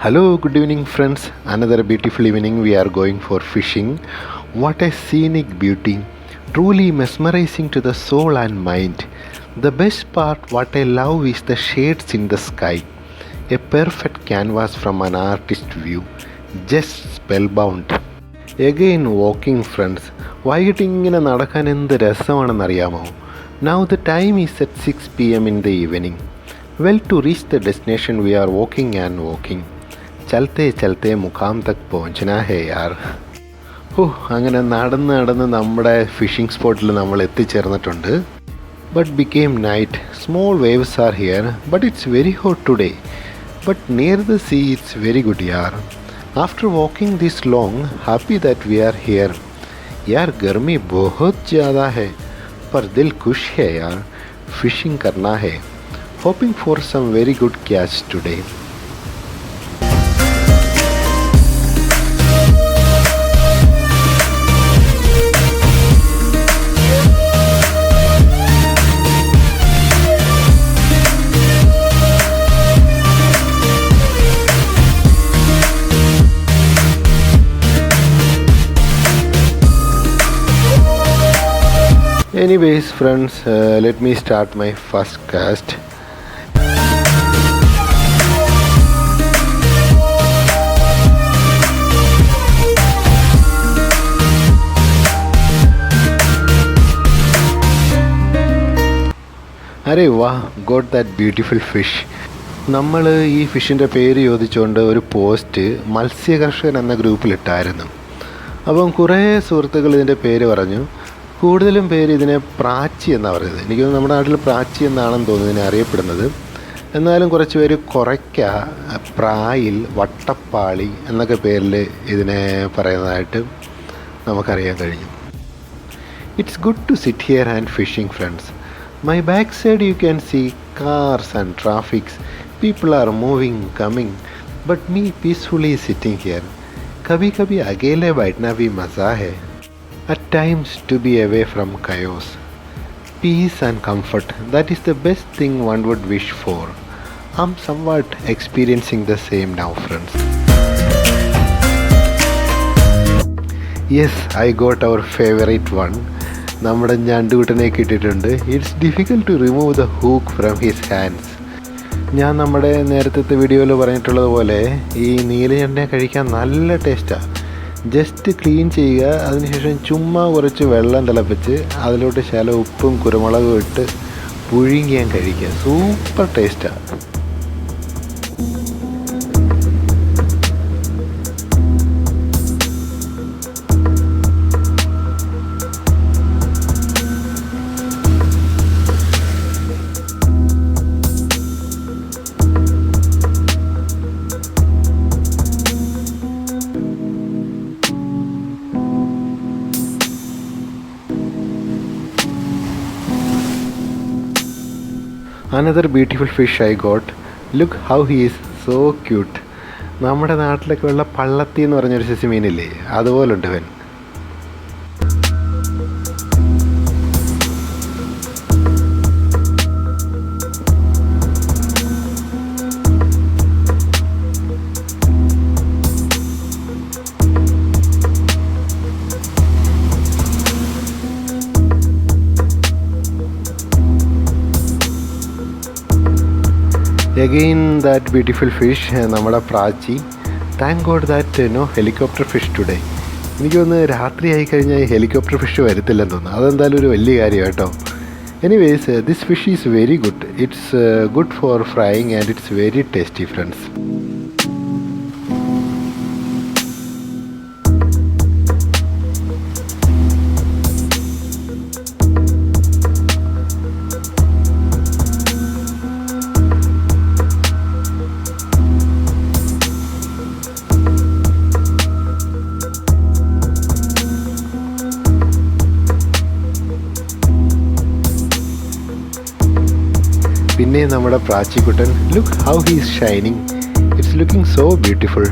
Hello, good evening, friends. Another beautiful evening. We are going for fishing. What a scenic beauty! Truly mesmerizing to the soul and mind. The best part, what I love, is the shades in the sky. A perfect canvas from an artist's view. Just spellbound. Again, walking, friends. വൈകിട്ട് ഇങ്ങനെ നടക്കാൻ എന്ത് രസമാണെന്നറിയാമോ? Now the time is at 6 p.m. in the evening. Well, to reach the destination, we are walking and walking. ചലത്തെ ചലത്തെ മുഖാം Tak പਹੁഞ്ചന ഹേ യാർ. അങ്ങനെ നടന്ന് നടന്ന് നമ്മുടെ fishing സ്പോട്ടിൽ നമ്മൾ എത്തിച്ചേർന്നിട്ടുണ്ട്. But became night. Small waves are here but it's very hot today. But near the sea it's very good യാർ. After walking this long happy that we are here. यार गर्मी बहुत ज़्यादा है पर दिल खुश है यार. फिशिंग करना है. Hoping for some very good catch today. Anyways, friends, let me start my first cast. അരേ വാ, ഗോട്ട് ദാറ്റ് ബ്യൂട്ടിഫുൾ ഫിഷ്. നമ്മൾ ഈ ഫിഷിൻ്റെ പേര് ചോദിച്ചുകൊണ്ട് ഒരു പോസ്റ്റ് മത്സ്യകർഷകൻ എന്ന ഗ്രൂപ്പിലിട്ടായിരുന്നു. അപ്പം കുറേ സുഹൃത്തുക്കൾ ഇതിൻ്റെ പേര് പറഞ്ഞു. കൂടുതലും പേര് ഇതിനെ പ്രാച്ചി എന്നാണ് പറയുന്നത്. എനിക്ക് നമ്മുടെ നാട്ടിൽ പ്രാച്ചി എന്നാണെന്ന് തോന്നുന്നു ഇതിനെ അറിയപ്പെടുന്നത്. എന്നാലും കുറച്ച് പേര് കുറയ്ക്ക, പ്രായിൽ, വട്ടപ്പാളി എന്നൊക്കെ പേരിൽ ഇതിനെ പറയുന്നതായിട്ട് നമുക്കറിയാൻ കഴിഞ്ഞു. It's good to sit here and fishing friends. My back side you can see cars and traffics. People are moving, coming, but me peacefully sitting here. കഭി കഭി അകേലെ ബൈഠന ഭി മസാ ഹൈ. At times to be away from chaos. Peace and comfort, that is the best thing one would wish for. I'm somewhat experiencing the same now, friends. Yes, I got our favorite one. നമ്മുടെ ഞണ്ടുകുട്ടനെ കിട്ടിയിട്ടുണ്ട്. It's difficult to remove the hook from his hands. ഞാൻ നമ്മുടെ നേരത്തെ വീഡിയോയിൽ പറഞ്ഞിട്ടുള്ളതുപോലെ ഈ നീലഞണ്ടിനെ കഴിക്കാൻ നല്ല ടേസ്റ്റാണ്. ജസ്റ്റ് ക്ലീൻ ചെയ്യുക, അതിനുശേഷം ചുമ്മാ കുറച്ച് വെള്ളം തിളപ്പിച്ച് അതിലോട്ട് ശകലം ഉപ്പും കുരുമുളകും ഇട്ട് പുഴുങ്ങിയാൻ കഴിക്കുക. സൂപ്പർ ടേസ്റ്റാണ്. Another beautiful fish I got. Look how he is so cute. നമ്മുടെ നാട്ടിലൊക്കെ ഉള്ള പള്ളത്തി എന്ന് പറഞ്ഞൊരു സിസി മീനില്ലേ, അതുപോലുണ്ട് ഇവൻ. Again that beautiful fish, നമ്മുടെ Prachi. Thank God that no helicopter fish today. എനിക്ക് തോന്നുന്നു രാത്രി ആയി കഴിഞ്ഞാൽ ഈ ഹെലികോപ്റ്റർ ഫിഷ് വരത്തില്ലെന്ന് തോന്നുന്നു. അതെന്തായാലും ഒരു വലിയ കാര്യം കേട്ടോ. Anyways, this fish is very good. It's good for frying and it's very tasty friends. പിന്നെ നമ്മുടെ പ്രാച്ചിക്കുട്ടൻ, look how he is shining. It's looking so beautiful.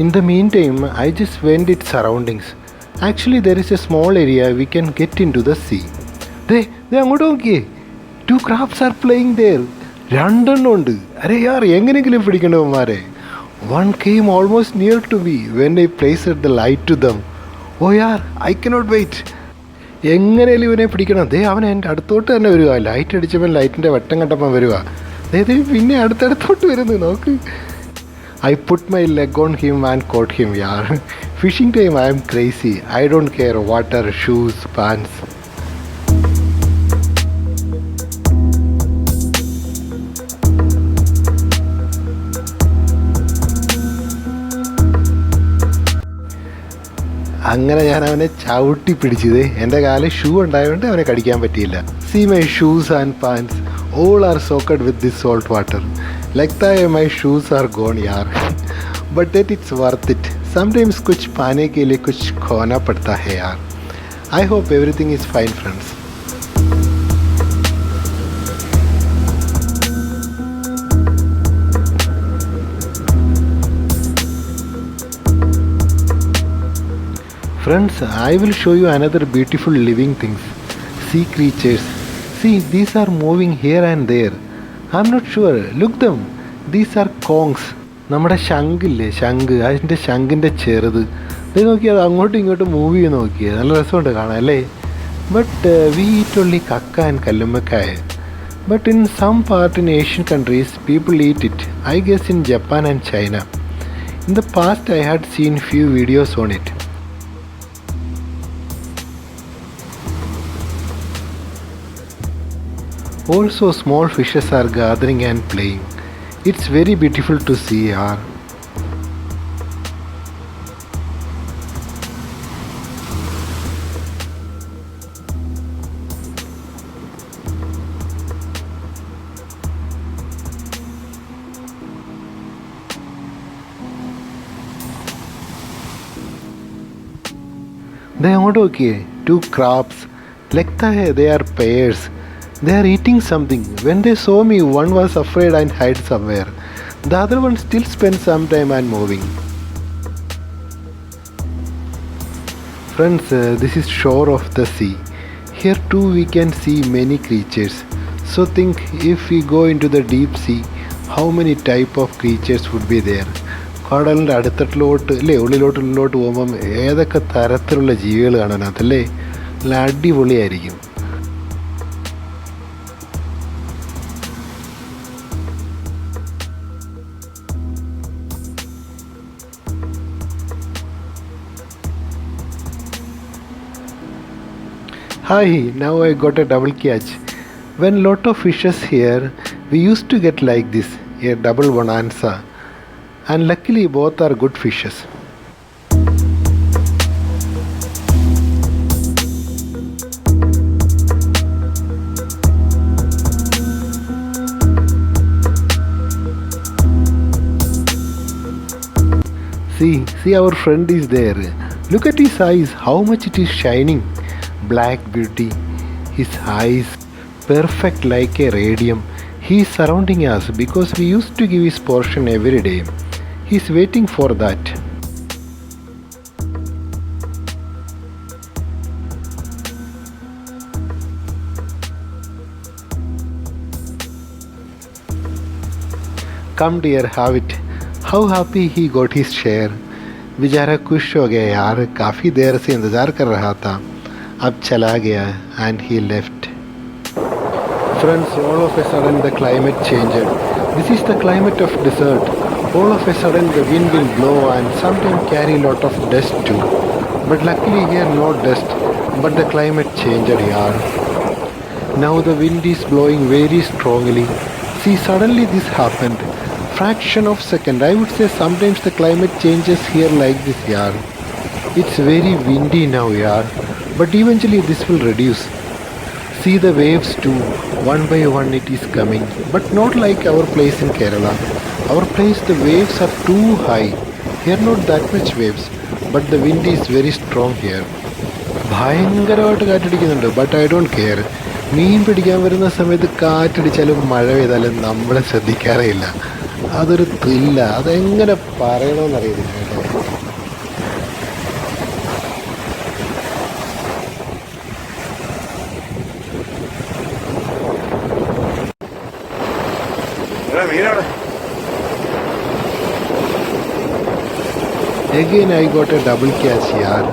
In the meantime, I just went its surroundings. Actually, there is a small area we can get into the sea. They അങ്ങോട്ട് നോക്കിയേ. 2 crabs are playing there. രണ്ടെണ്ണം ഉണ്ട്. അരെ യാർ എങ്ങനെയെങ്കിലും പിടിക്കണവന്മാരെ. One came almost near to me when I placed the light to them. Oh yaar, I cannot wait. എങ്ങനെയാലും ഇവനെ പിടിക്കണം. അവൻ എൻ്റെ അടുത്തോട്ട് തന്നെ വരിക. ലൈറ്റ് അടിച്ചപ്പോൾ ലൈറ്റിൻ്റെ വെട്ടം കണ്ടപ്പോൾ വരിക. പിന്നെ അടുത്തടുത്തോട്ട് വരുന്നു നോക്ക്. I put my leg on him and caught him, yaar. Fishing time, I am crazy. I don't care water, shoes, pants. അങ്ങനെ ഞാൻ അവനെ ചവിട്ടി പിടിച്ചത്. എൻ്റെ കാലിൽ ഷൂ ഉണ്ടായതുകൊണ്ട് അവനെ കടിക്കാൻ പറ്റിയില്ല. See my shoes and pants. All are soaked with this salt water. लगता है my shoes are gone यार. But that it's worth it. Sometimes कुछ पाने के लिए कुछ खोना पड़ता है यार. I hope everything is fine, friends. Friends, I will show you another beautiful living things. Sea creatures. See, these are moving here and there. I'm not sure. Look them. These are conchs. നമ്മുടെ ശംഖില്ലേ, ശംഖ്, അതിൻ്റെ ശംഖിൻ്റെ ചെറുത്. ഇത് നോക്കിയാൽ അത് അങ്ങോട്ടും ഇങ്ങോട്ടും move ചെയ്ത് നോക്കിയത് നല്ല രസമുണ്ട് കാണാൻ അല്ലേ. But we eat only kakka and kallummakkaya. But in some part in Asian countries people eat it. I guess in Japan and China. In the past I had seen few videos on it. Also, small fishes are gathering and playing. It's very beautiful to see, yaar. They are okay. 2 crabs. लगता है they are pairs. They are eating something. When they saw me, one was afraid and hid somewhere. The other one still spent some time and moving. Friends, this is shore of the sea. Here too we can see many creatures. So think, if we go into the deep sea, how many type of creatures would be there? കടലിൻ്റെ അടുത്തട്ടിലോട്ട് അല്ലേ, ഉള്ളിലോട്ട് പോകുമ്പം ഏതൊക്കെ തരത്തിലുള്ള ജീവികൾ കാണാനകത്തല്ലേ. നല്ല അടിപൊളിയായിരിക്കും. Hi, now I got a double catch. When lot of fishes here, we used to get like this, a double bonanza. And luckily both are good fishes. See our friend is there. Look at his eyes, how much it is shining. Black beauty. His eyes perfect like a radium. He is surrounding us because we used to give his portion every day. He is waiting for that. Come dear, have it. How happy he got his share. बेचारा खुश हो गया यार, काफ़ी देर से इंतज़ार कर रहा था. अब चला गया and he left. Friends, all of a sudden the climate changed. This is the climate of desert. All of a sudden the wind will blow and sometimes carry lot of dust too. But luckily here no dust, but the climate changed yaar. Now the wind is blowing very strongly. See, suddenly this happened. Fraction of second. I would say sometimes the climate changes here like this yaar. It's very windy now yaar. But eventually this will reduce. See the waves too. One by one it is coming. But not like our place in Kerala. Our place the waves are too high. Here not that much waves. But the wind is very strong here. ഭയങ്കരമായിട്ട് കാറ്റടിക്കുന്നുണ്ട്. But I don't care. മീൻ പിടിക്കാൻ വരുന്ന സമയത്ത് കാറ്റടിച്ചാലും മഴ പെയ്താലും നമ്മൾ ശ്രദ്ധിക്കാറേ ഇല്ല. അതൊരു ത്രില്ല. അതെങ്ങനെ പറയണമെന്നറിയത്തില്ല കേട്ടോ. Again I got a double catch यार.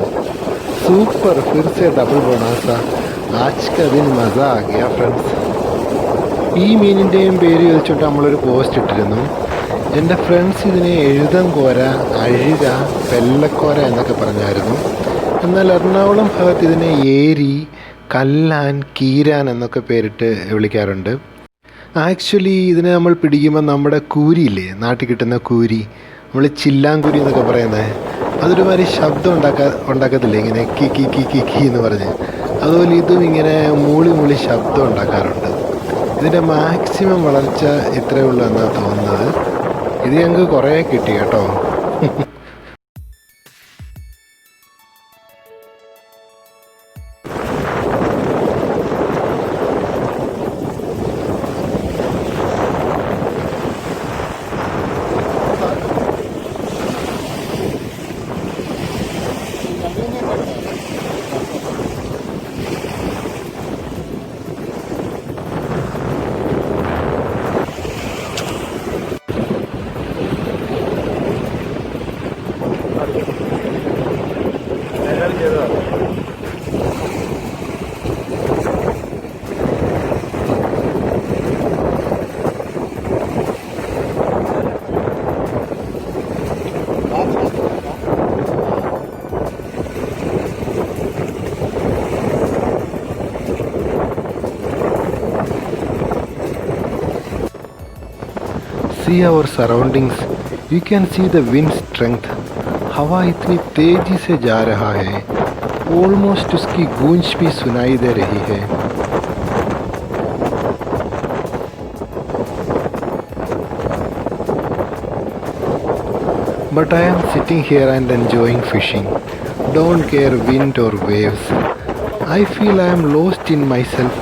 सुपर, फिर से डबल बोनासा. आज का दिन मज़ा आ गया ഫ്രണ്ട്സ്. ഈ മീനിൻ്റെയും പേര് ചോദിച്ചിട്ട് നമ്മളൊരു പോസ്റ്റ് ഇട്ടിരുന്നു. എൻ്റെ ഫ്രണ്ട്സ് ഇതിനെ എഴുതൻകോര, അഴുക, വെള്ളക്കോര എന്നൊക്കെ പറഞ്ഞായിരുന്നു. എന്നാൽ എറണാകുളം ഭാഗത്ത് ഇതിനെ ഏരി, കല്ലാൻ, കീരാൻ എന്നൊക്കെ പേരിട്ട് വിളിക്കാറുണ്ട്. ആക്ച്വലി ഇതിനെ നമ്മൾ പിടിക്കുമ്പോൾ നമ്മുടെ കൂരിയില്ലേ, നാട്ടിൽ കിട്ടുന്ന കൂരി, നമ്മൾ ചില്ലാങ്കുരി എന്നൊക്കെ പറയുന്നത്, അതൊരുമാതിരി ശബ്ദം ഉണ്ടാക്കത്തില്ലേ, ഇങ്ങനെ കി കി കി കി കി എന്ന് പറഞ്ഞ്. അതുപോലെ ഇതും ഇങ്ങനെ മൂളി മൂളി ശബ്ദം ഉണ്ടാക്കാറുണ്ട്. ഇതിൻ്റെ മാക്സിമം വളർച്ച ഇത്രയേ ഉള്ളൂ എന്നാണ് തോന്നുന്നത്. ഇത് ഞങ്ങൾക്ക് കുറേ കിട്ടി കേട്ടോ. See our surroundings. You can see the wind strength. हवा इतनी तेजी से जा रहा है, ऑलमोस्ट उसकी गूंज भी सुनाई दे रही है. But I am sitting here and enjoying fishing. Don't care wind or waves. I feel I am lost in myself,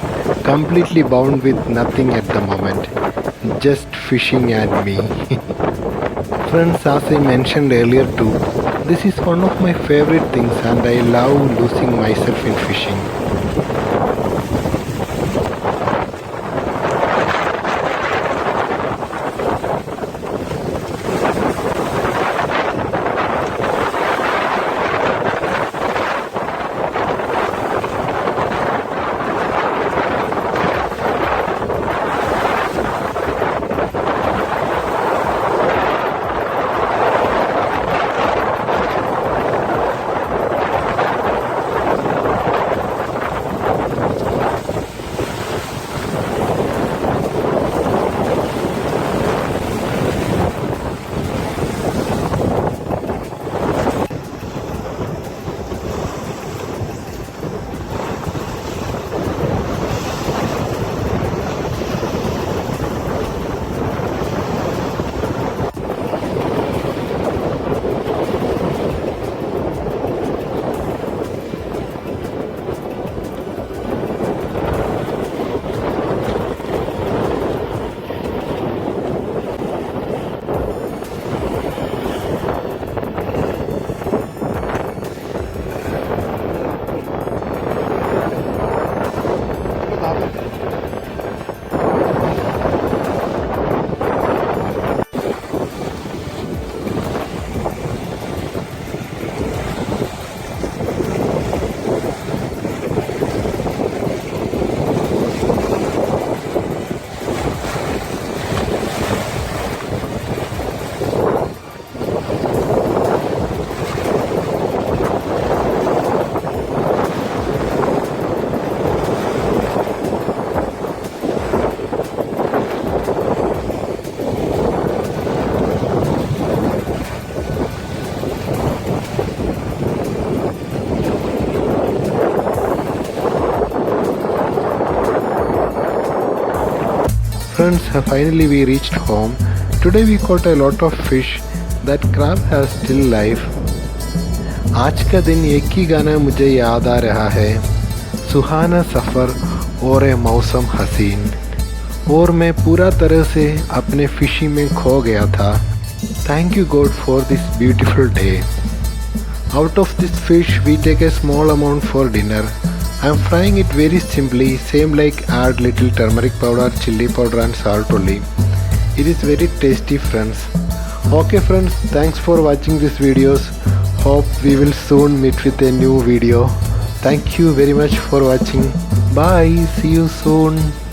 completely bound with nothing at the moment. Just fishing and me. Friends, as I mentioned earlier too, this is one of my favorite things and I love losing myself in fishing. Friends, finally we reached home. Today we caught a lot of fish. That crab has still life. आज का दिन एक ही गाना मुझे याद आ रहा है, सुहाना सफ़र और ए मौसम हसीन. और मैं पूरा तरह से अपने फिशिंग में खो गया था. Thank you God for this beautiful day. Out of this fish we take a small amount for dinner. I am frying it very simply, same like add little turmeric powder, chili powder and salt only. It is very tasty friends. Okay friends, thanks for watching these videos. Hope we will soon meet with a new video. Thank you very much for watching. Bye, see you soon.